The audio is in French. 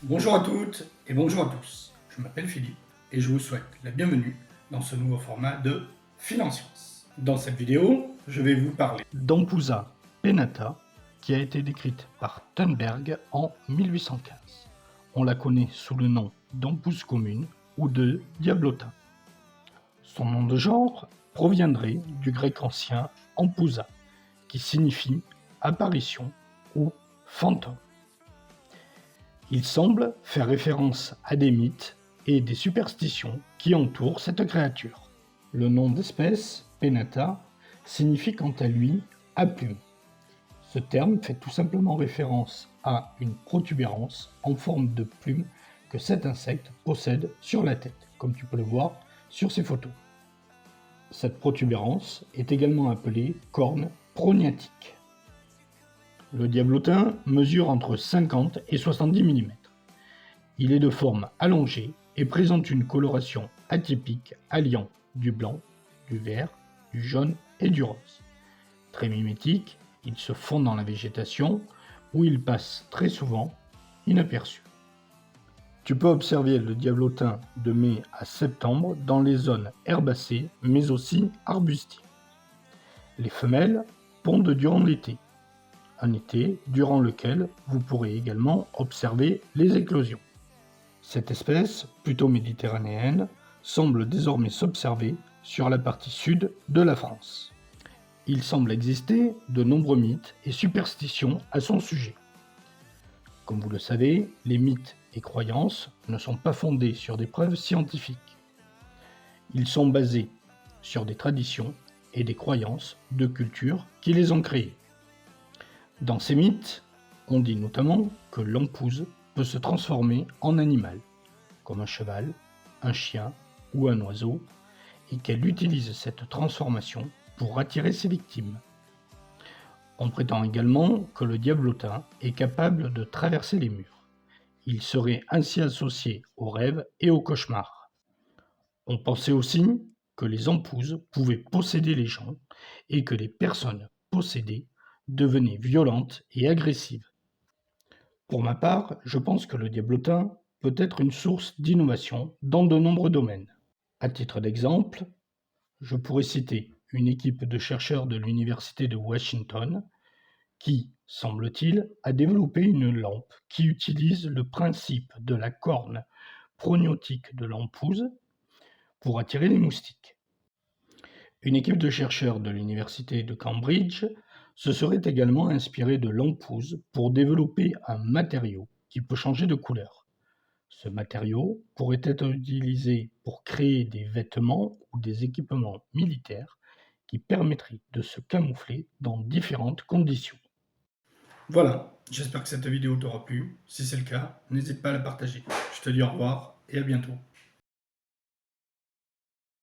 Bonjour à toutes et bonjour à tous. Je m'appelle Philippe et je vous souhaite la bienvenue dans ce nouveau format de Financience. Dans cette vidéo, je vais vous parler d'Ampusa pennata qui a été décrite par Thunberg en 1815. On la connaît sous le nom d'Ampus commune ou de diablotin. Son nom de genre proviendrait du grec ancien Ampusa, qui signifie apparition ou fantôme. Il semble faire référence à des mythes et des superstitions qui entourent cette créature. Le nom d'espèce, pennata, signifie quant à lui à plume. Ce terme fait tout simplement référence à une protubérance en forme de plume que cet insecte possède sur la tête, comme tu peux le voir sur ces photos. Cette protubérance est également appelée corne prognatique. Le diablotin mesure entre 50 et 70 mm. Il est de forme allongée et présente une coloration atypique alliant du blanc, du vert, du jaune et du rose. Très mimétique, il se fond dans la végétation où il passe très souvent inaperçu. Tu peux observer le diablotin de mai à septembre dans les zones herbacées mais aussi arbustives. Les femelles pondent durant l'été. Un été durant lequel vous pourrez également observer les éclosions. Cette espèce, plutôt méditerranéenne, semble désormais s'observer sur la partie sud de la France. Il semble exister de nombreux mythes et superstitions à son sujet. Comme vous le savez, les mythes et croyances ne sont pas fondés sur des preuves scientifiques. Ils sont basés sur des traditions et des croyances de cultures qui les ont créés. Dans ces mythes, on dit notamment que l'ampouse peut se transformer en animal, comme un cheval, un chien ou un oiseau, et qu'elle utilise cette transformation pour attirer ses victimes. On prétend également que le diablotin est capable de traverser les murs. Il serait ainsi associé aux rêves et aux cauchemars. On pensait aussi que les ampouses pouvaient posséder les gens et que les personnes possédées devenaient violentes et agressives. Pour ma part, je pense que le diablotin peut être une source d'innovation dans de nombreux domaines. À titre d'exemple, je pourrais citer une équipe de chercheurs de l'Université de Washington qui, semble-t-il, a développé une lampe qui utilise le principe de la corne prognatique de l'ampouse pour attirer les moustiques. Une équipe de chercheurs de l'Université de Cambridge se serait également inspirée de l'ampouse pour développer un matériau qui peut changer de couleur. Ce matériau pourrait être utilisé pour créer des vêtements ou des équipements militaires qui permettraient de se camoufler dans différentes conditions. Voilà, j'espère que cette vidéo t'aura plu. Si c'est le cas, n'hésite pas à la partager. Je te dis au revoir et à bientôt.